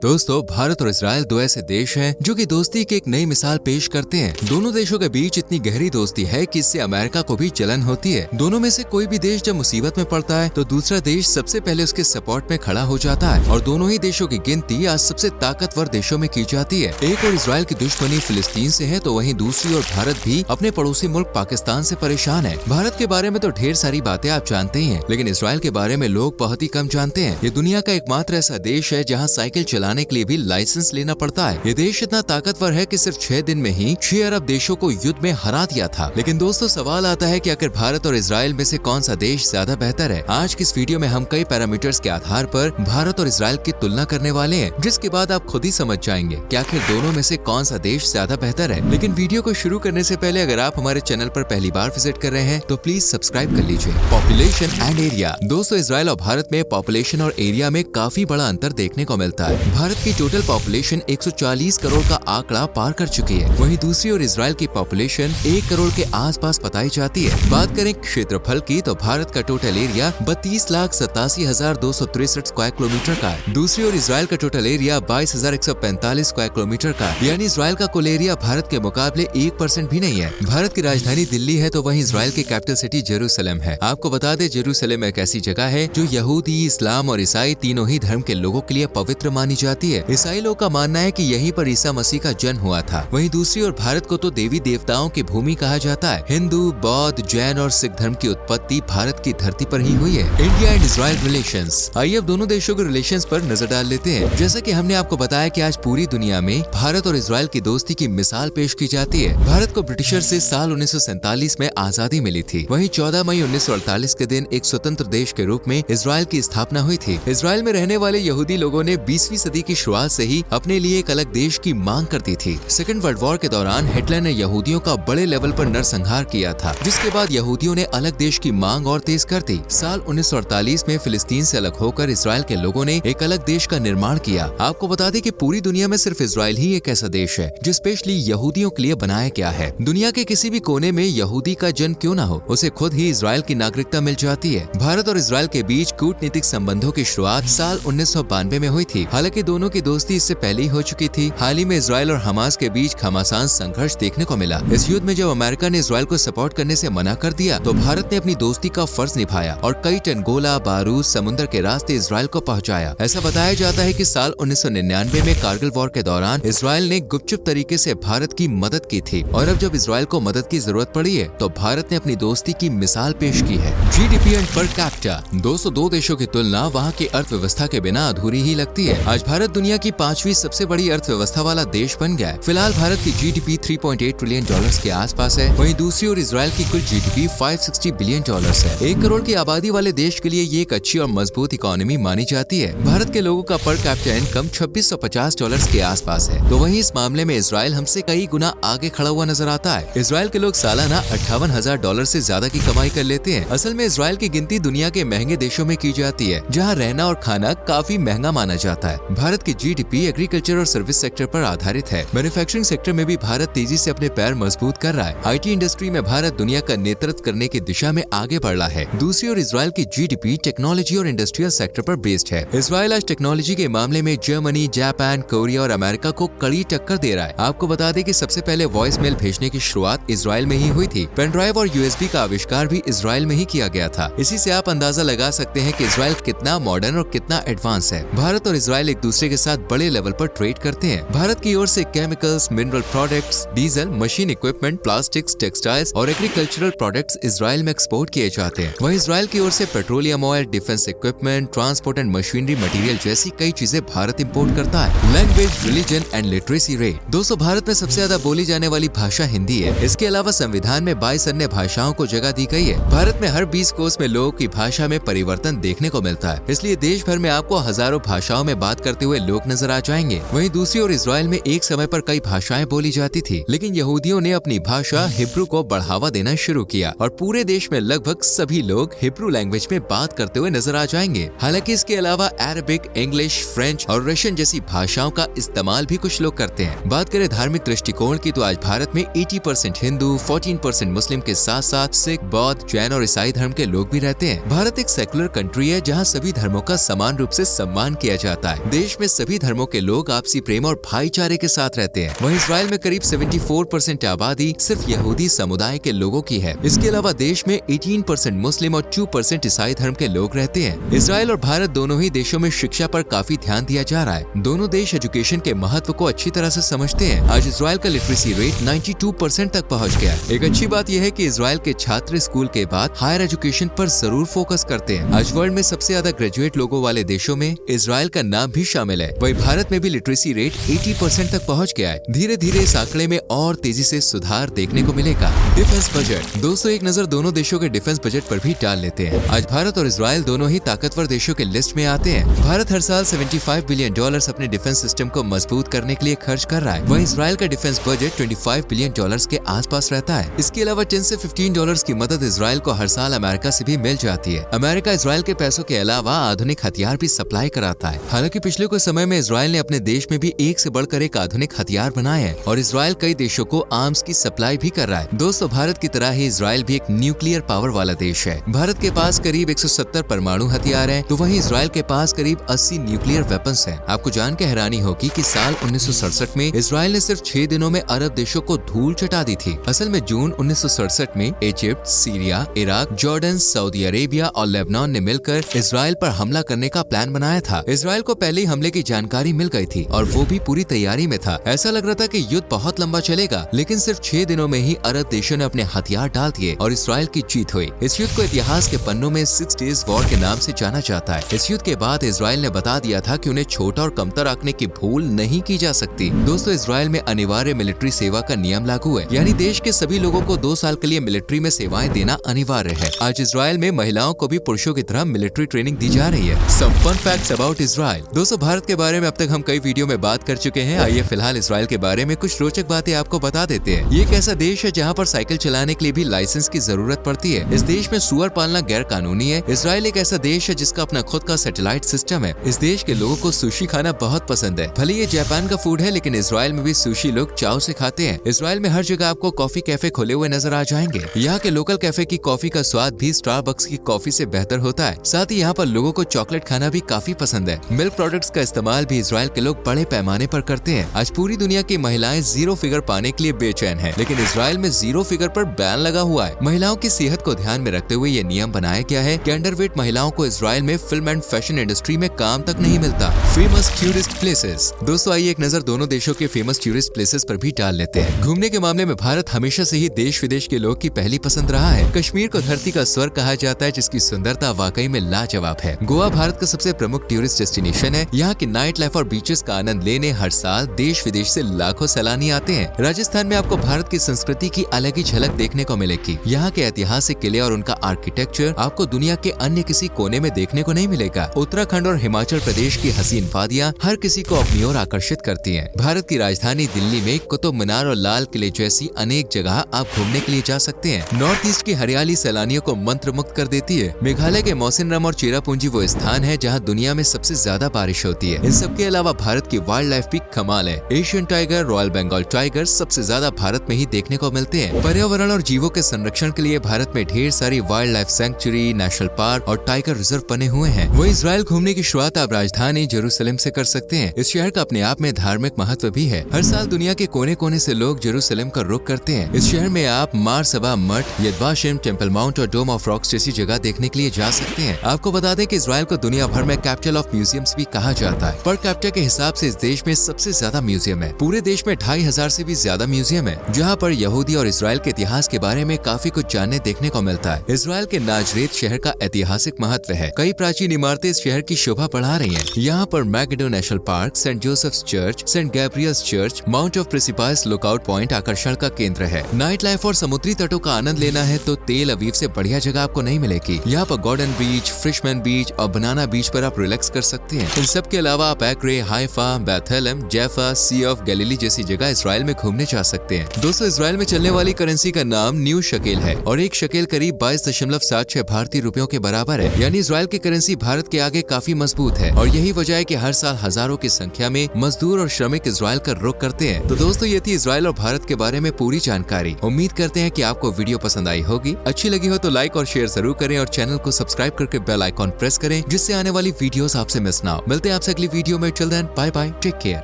दोस्तों, भारत और इजराइल दो ऐसे देश हैं जो कि दोस्ती की एक नई मिसाल पेश करते हैं। दोनों देशों के बीच इतनी गहरी दोस्ती है कि इससे अमेरिका को भी जलन होती है। दोनों में से कोई भी देश जब मुसीबत में पड़ता है तो दूसरा देश सबसे पहले उसके सपोर्ट में खड़ा हो जाता है और दोनों ही देशों की गिनती आज सबसे ताकतवर देशों में की जाती है। एक और इजराइल की दुश्मनी फिलिस्तीन से है तो वहीं दूसरी ओर भारत भी अपने पड़ोसी मुल्क पाकिस्तान से परेशान है। भारत के बारे में तो ढेर सारी बातें आप जानते ही हैं, लेकिन इजराइल के बारे में लोग बहुत ही कम जानते हैं। ये दुनिया का एकमात्र ऐसा देश है जहाँ साइकिल चलाने के लिए भी लाइसेंस लेना पड़ता है। ये देश इतना ताकतवर है कि सिर्फ 6 दिन में ही 6 अरब देशों को युद्ध में हरा दिया था। लेकिन दोस्तों, सवाल आता है कि आखिर भारत और इजराइल में से कौन सा देश ज्यादा बेहतर है। आज की इस वीडियो में हम कई पैरामीटर्स के आधार पर भारत और इजराइल की तुलना करने वाले हैं, जिसके बाद आप खुद ही समझ जाएंगे कि आखिर दोनों में से कौन सा देश ज्यादा बेहतर है। लेकिन वीडियो को शुरू करने से पहले अगर आप हमारे चैनल पर पहली बार विजिट कर रहे हैं तो प्लीज सब्सक्राइब कर लीजिए। Population and area. दोस्तों, इजराइल और भारत में पॉपुलेशन और एरिया में काफी बड़ा अंतर देखने को मिलता है। भारत की टोटल पॉपुलेशन 140 करोड़ का आंकड़ा पार कर चुकी है, वहीं दूसरी ओर इजराइल की पॉपुलेशन 1 करोड़ के आसपास बताई जाती है। बात करें क्षेत्रफल की तो भारत का टोटल एरिया 32,87,263 स्क्वायर किलोमीटर का है। दूसरी ओर इजराइल का टोटल एरिया 22,145 स्क्वायर किलोमीटर का है, यानी इजराइल का कुल एरिया भारत के मुकाबले 1% भी नहीं है। भारत की राजधानी दिल्ली है तो वहीं इजराइल की कैपिटल सिटी जेरूसलम है। आपको बता दें, जेरूसलम एक ऐसी जगह है जो यहूदी, इस्लाम और ईसाई तीनों ही धर्म के लोगों के लिए पवित्र मानी जाती है। ईसाई लोग का मानना है कि यहीं पर ईसा मसीह का जन्म हुआ था। वहीं दूसरी ओर भारत को तो देवी देवताओं की भूमि कहा जाता है। हिंदू, बौद्ध, जैन और सिख धर्म की उत्पत्ति भारत की धरती पर ही हुई है। India and Israel relations. आइए अब दोनों देशों के रिलेशंस पर नजर डाल लेते हैं। जैसा कि हमने आपको बताया कि आज पूरी दुनिया में भारत और इजराइल की दोस्ती की मिसाल पेश की जाती है। भारत को ब्रिटिशर से साल 1947 में आजादी मिली थी। वहीं 14 मई 1948 के दिन एक स्वतंत्र देश के रूप में इजराइल की स्थापना हुई थी। इजराइल में रहने वाले यहूदी लोगों ने 20वीं सदी की शुरुआत से ही अपने लिए एक अलग देश की मांग करती थी। सेकेंड वर्ल्ड वॉर के दौरान हिटलर ने यहूदियों का बड़े लेवल पर नरसंहार किया था, जिसके बाद यहूदियों ने अलग देश की मांग और तेज कर दी। साल 1948 में फिलिस्तीन से अलग होकर इजराइल के लोगों ने एक अलग देश का निर्माण किया। आपको बता दें कि पूरी दुनिया में सिर्फ इजराइल ही एक ऐसा देश है जो स्पेशली यहूदियों के लिए बनाया गया है। दुनिया के किसी भी कोने में यहूदी का जन्म क्यों न हो, उसे खुद ही इजराइल की नागरिकता मिल जाती है। भारत और इजराइल के बीच कूटनीतिक संबंधों की शुरुआत साल 1992 में हुई थी। हालांकि दोनों की दोस्ती इससे पहले ही हो चुकी थी। हाल ही में इजराइल और हमास के बीच घमासान संघर्ष देखने को मिला। इस युद्ध में जब अमेरिका ने इजराइल को सपोर्ट करने से मना कर दिया तो भारत ने अपनी दोस्ती का फर्ज निभाया और कई टन गोला बारूद समुद्र के रास्ते इजराइल को पहुंचाया। ऐसा बताया जाता है कि साल 1999 में कारगिल वॉर के दौरान इजराइल ने गुपचुप तरीके से भारत की मदद की थी और अब जब इजराइल को मदद की जरूरत पड़ी है तो भारत ने अपनी दोस्ती की मिसाल पेश की है। GDP and per capita. 202 देशों की तुलना वहाँ की अर्थव्यवस्था के बिना अधूरी ही लगती है। आज भारत दुनिया की 5वीं सबसे बड़ी अर्थव्यवस्था वाला देश बन गया है। फिलहाल भारत की GDP 3.8 ट्रिलियन डॉलर्स के आसपास है। वहीं दूसरी ओर इजराइल की कुल GDP 560 बिलियन डॉलर्स है। 1 करोड़ की आबादी वाले देश के लिए ये एक अच्छी और मजबूत इकोनॉमी मानी जाती है। भारत के लोगों का पर कैपिटा इनकम $2650 के आसपास है, तो वहीं इस मामले में इजराइल हमसे कई गुना आगे खड़ा हुआ नजर आता है। इजराइल के लोग सालाना $58,000 से ज्यादा की कमाई कर लेते हैं। असल में इजराइल की गिनती दुनिया के महंगे देशों में की जाती है, जहाँ रहना और खाना काफी महंगा माना जाता है। भारत की GDP एग्रीकल्चर और सर्विस सेक्टर पर आधारित है। मैन्युफैक्चरिंग सेक्टर में भी भारत तेजी से अपने पैर मजबूत कर रहा है। IT इंडस्ट्री में भारत दुनिया का नेतृत्व करने की दिशा में आगे बढ़ रहा है। दूसरी ओर इजराइल की GDP टेक्नोलॉजी और इंडस्ट्रियल सेक्टर पर बेस्ड है। इजराइल आज टेक्नोलॉजी के मामले में जर्मनी, जापान, कोरिया और अमेरिका को कड़ी टक्कर दे रहा है। आपको बता दें कि सबसे पहले वॉइस मेल भेजने की शुरुआत इजराइल में ही हुई थी। पेन ड्राइव और USB का आविष्कार भी इजराइल में ही किया गया था। इसी से आप अंदाजा लगा सकते हैं कि इजराइल कितना मॉडर्न और कितना एडवांस है। भारत और इजराइल एक दूसरे के साथ बड़े लेवल पर ट्रेड करते हैं। भारत की ओर से chemicals, mineral products, diesel, machine equipment, plastics, textiles और एग्रीकल्चरल प्रोडक्ट्स इजराइल में एक्सपोर्ट किए जाते हैं। वहीं इजराइल की ओर से petroleum oil, defence equipment, transport and machinery material जैसी कई चीजें भारत इंपोर्ट करता है। Language, religion and literacy rate. दोस्तों, भारत में सबसे ज्यादा बोली जाने वाली भाषा हिंदी है। इसके अलावा संविधान में 22 अन्य भाषाओं को जगह दी गई है। भारत में हर 20 कोस में लोगों की भाषा में परिवर्तन देखने को मिलता है, इसलिए देश भर में आपको हजारों भाषाओं में बात करते हुए लोग नजर आ जाएंगे। वहीं दूसरी ओर इजराइल में एक समय पर कई भाषाएं बोली जाती थी, लेकिन यहूदियों ने अपनी भाषा हिब्रू को बढ़ावा देना शुरू किया और पूरे देश में लगभग सभी लोग हिब्रू लैंग्वेज में बात करते हुए नजर आ जाएंगे। हालांकि इसके अलावा अरबिक, इंग्लिश, फ्रेंच और रशियन जैसी भाषाओं का इस्तेमाल भी कुछ लोग करते हैं। बात करें धार्मिक दृष्टिकोण की तो आज भारत में 80% हिंदू, 14% मुस्लिम के साथ साथ सिख, बौद्ध, जैन और ईसाई धर्म के लोग भी रहते हैं। भारत एक सेकुलर कंट्री है जहाँ सभी धर्मों का समान रूप से सम्मान किया जाता है। देश देश में सभी धर्मों के लोग आपसी प्रेम और भाईचारे के साथ रहते हैं। वहीं इजराइल में करीब 74% आबादी सिर्फ यहूदी समुदाय के लोगों की है। इसके अलावा देश में 18% मुस्लिम और 2% ईसाई धर्म के लोग रहते हैं। इजराइल और भारत दोनों ही देशों में शिक्षा पर काफी ध्यान दिया जा रहा है। दोनों देश एजुकेशन के महत्व को अच्छी तरह से समझते हैं। आज इजराइल का लिटरेसी रेट 92% तक पहुंच गया है। एक अच्छी बात यह है कि इजराइल के छात्र स्कूल के बाद हायर एजुकेशन पर जरूर फोकस करते हैं। आज वर्ल्ड में सबसे ज्यादा ग्रेजुएट लोगों वाले देशों में इजराइल का नाम भी शामिल है। वहीं भारत में भी लिटरेसी रेट 80% तक पहुंच गया है। धीरे धीरे इस आंकड़े में और तेजी से सुधार देखने को मिलेगा। Defence budget. दोस्तों, एक नजर दोनों देशों के डिफेंस बजट पर भी डाल लेते हैं। आज भारत और इजराइल दोनों ही ताकतवर देशों के लिस्ट में आते हैं। भारत हर साल $75 बिलियन अपने डिफेंस सिस्टम को मजबूत करने के लिए खर्च कर रहा है। वहीं इजराइल का डिफेंस बजट $25 बिलियन के आसपास रहता है। इसके अलावा $10 से $15 की मदद इजराइल को हर साल अमेरिका से भी मिल जाती है। अमेरिका इजराइल के पैसों के अलावा आधुनिक हथियार भी सप्लाई कराता है। हालांकि पिछले कुछ समय में इजराइल ने अपने देश में भी एक से बढ़कर एक आधुनिक हथियार बनाए हैं और इजराइल कई देशों को आर्म्स की सप्लाई भी कर रहा है। दोस्तों, भारत की तरह ही इजराइल भी एक न्यूक्लियर पावर वाला देश है। भारत के पास करीब 170 परमाणु हथियार हैं, तो वहीं इजराइल के पास करीब 80 न्यूक्लियर वेपन्स हैं। आपको जान के हैरानी होगी कि साल 1967 में इजराइल ने सिर्फ 6 दिनों में अरब देशों को धूल चटा दी थी। असल में जून 1967 में Egypt, Syria, Iraq, Jordan, Saudi Arabia और लेबनान ने मिलकर इजराइल पर हमला करने का प्लान बनाया था। इजराइल को पहले ही हमले की जानकारी मिल गई थी और वो भी पूरी तैयारी में था। ऐसा लग रहा था कि युद्ध बहुत लंबा चलेगा, लेकिन सिर्फ 6 दिनों में ही अरब देशों ने अपने हथियार डाल दिए और इजराइल की जीत हुई। इस युद्ध को इतिहास के पन्नों में 6 डेज वॉर के नाम से जाना जाता है। इस युद्ध के बाद इजराइल ने बता दिया था कि उन्हें छोटा और कमतर आंकने की भूल नहीं की जा सकती। दोस्तों, इजराइल में अनिवार्य मिलिट्री सेवा का नियम लागू है, यानी देश के सभी लोगों को 2 साल के लिए मिलिट्री में सेवाएं देना अनिवार्य है। आज इजराइल में महिलाओं को भी पुरुषों की तरह मिलिट्री ट्रेनिंग दी जा रही है। Some fun facts about Israel. दोस्तों, भारत के बारे में अब तक हम कई वीडियो में बात कर चुके हैं। आइए फिलहाल इजराइल के बारे में कुछ रोचक बातें आपको बता देते हैं। ये एक ऐसा देश है जहाँ पर साइकिल चलाने के लिए भी लाइसेंस की जरूरत पड़ती है। इस देश में सुअर पालना गैर कानूनी है। इजराइल एक ऐसा देश है जिसका अपना खुद का सैटेलाइट सिस्टम है। इस देश के लोगों को सुशी खाना बहुत पसंद है। भले ये जापान का फूड है, लेकिन इजराइल में भी सुशी लोग चाव से खाते हैं। इजराइल में हर जगह आपको कॉफी कैफे खुले हुए नजर आ जाएंगे। यहाँ के लोकल कैफे की कॉफी का स्वाद भी स्टारबक्स की कॉफी से बेहतर होता है। साथ ही यहाँ पर लोगों को चॉकलेट खाना भी काफी पसंद है। मिल्क प्रोडक्ट्स का इस्तेमाल भी इजराइल के लोग बड़े पैमाने पर करते हैं। आज पूरी दुनिया की महिलाएं 0 फिगर पाने के लिए बेचैन है, लेकिन इजराइल में 0 फिगर पर बैन लगा हुआ है। महिलाओं की सेहत को ध्यान में रखते हुए ये नियम बनाया गया है कि अंडरवेट महिलाओं को इजराइल में फिल्म एंड फैशन इंडस्ट्री में काम तक नहीं मिलता। Famous tourist places. दोस्तों, आइए एक नजर दोनों देशों के फेमस टूरिस्ट प्लेसेस पर भी डाल लेते हैं। घूमने के मामले में भारत हमेशा से ही देश विदेश के लोग की पहली पसंद रहा है। कश्मीर को धरती का स्वर्ग कहा जाता है, जिसकी सुंदरता वाकई में लाजवाब है। गोवा भारत का सबसे प्रमुख टूरिस्ट डेस्टिनेशन है। यहाँ की नाइट लाइफ और बीचेस का आनंद लेने हर साल देश विदेश से लाखों सैलानी आते हैं। राजस्थान में आपको भारत की संस्कृति की अलग ही झलक देखने को मिलेगी। यहाँ के ऐतिहासिक किले और उनका आर्किटेक्चर आपको दुनिया के अन्य किसी कोने में देखने को नहीं मिलेगा। उत्तराखंड और हिमाचल प्रदेश की हसीन वादियाँ हर किसी को अपनी ओर आकर्षित करती हैं। भारत की राजधानी दिल्ली में कुतुब मीनार और लाल किले जैसी अनेक जगह आप घूमने के लिए जा सकते हैं। नॉर्थ ईस्ट की हरियाली सैलानियों को मंत्रमुग्ध कर देती है। मेघालय के मौसिनराम और चेरापूंजी वो स्थान है जहाँ दुनिया में सबसे ज्यादा बारिश होती है। इन सबके अलावा भारत की वाइल्ड लाइफ भी कमाल है। Asian tiger, royal Bengal tiger सबसे ज्यादा भारत में ही देखने को मिलते हैं। पर्यावरण और जीवों के संरक्षण के लिए भारत में ढेर सारी wild life sanctuary, national park और टाइगर रिजर्व बने हुए हैं। वही इजराइल घूमने की शुरुआत आप राजधानी जेरूसलम से कर सकते हैं। इस शहर का अपने आप में धार्मिक महत्व भी है। हर साल दुनिया के कोने कोने से लोग जेरूसलम का रुख करते हैं। इस शहर में आप मार सबा मठ, यदवाशिम, टेम्पल माउंट और डोम ऑफ रॉक्स जैसी जगह देखने के लिए जा सकते हैं। आपको बता दें कि इजराइल को दुनिया भर में कैपिटल ऑफ म्यूजियम्स भी कहा जाता है। पर कैपिटल के हिसाब से इस देश में सबसे ज्यादा म्यूजियम है। पूरे देश में 2500 से भी ज्यादा म्यूजियम है, जहाँ पर यहूदी और इजराइल के इतिहास के बारे में काफी कुछ जानने देखने को मिलता है। इजराइल के नाजरेत शहर का ऐतिहासिक महत्व है। कई प्राचीन इमारतें इस शहर की शोभा बढ़ा रही हैं। यहाँ पर Megiddo national park, saint Joseph's church, saint Gabriel's church, mount of precipice lookout point आकर्षण का केंद्र है। नाइट लाइफ और समुद्री तटों का आनंद लेना है तो तेल अवीव से बढ़िया जगह आपको नहीं मिलेगी। यहाँ पर गॉर्डन बीच, फिशमैन बीच और बनाना बीच पर आप रिलैक्स कर सकते हैं। इन सब के अलावा आप Acre, Haifa, Bethlehem, Jaffa, sea of Galilee जैसी जगह इजराइल में घूमने जा सकते हैं। दोस्तों, इजराइल में चलने वाली करेंसी का नाम न्यू शकेल है और एक शकेल करीब 22.76 भारतीय रुपयों के बराबर है। यानी इजराइल की करेंसी भारत के आगे काफी मजबूत है और यही वजह है कि हर साल हजारों की संख्या में मजदूर और श्रमिक इजराइल का रुख करते हैं। तो दोस्तों, ये थी इजराइल और भारत के बारे में पूरी जानकारी। उम्मीद करते हैं कि आपको वीडियो पसंद आई होगी। अच्छी लगी हो तो लाइक और शेयर जरूर करें और चैनल को सब्सक्राइब करके बेल आइकॉन प्रेस करें, जिससे आने वाली वीडियोस आपसे मिस ना हो। मिलते हैं आपसे अगली वीडियो में। Till then bye bye, take care.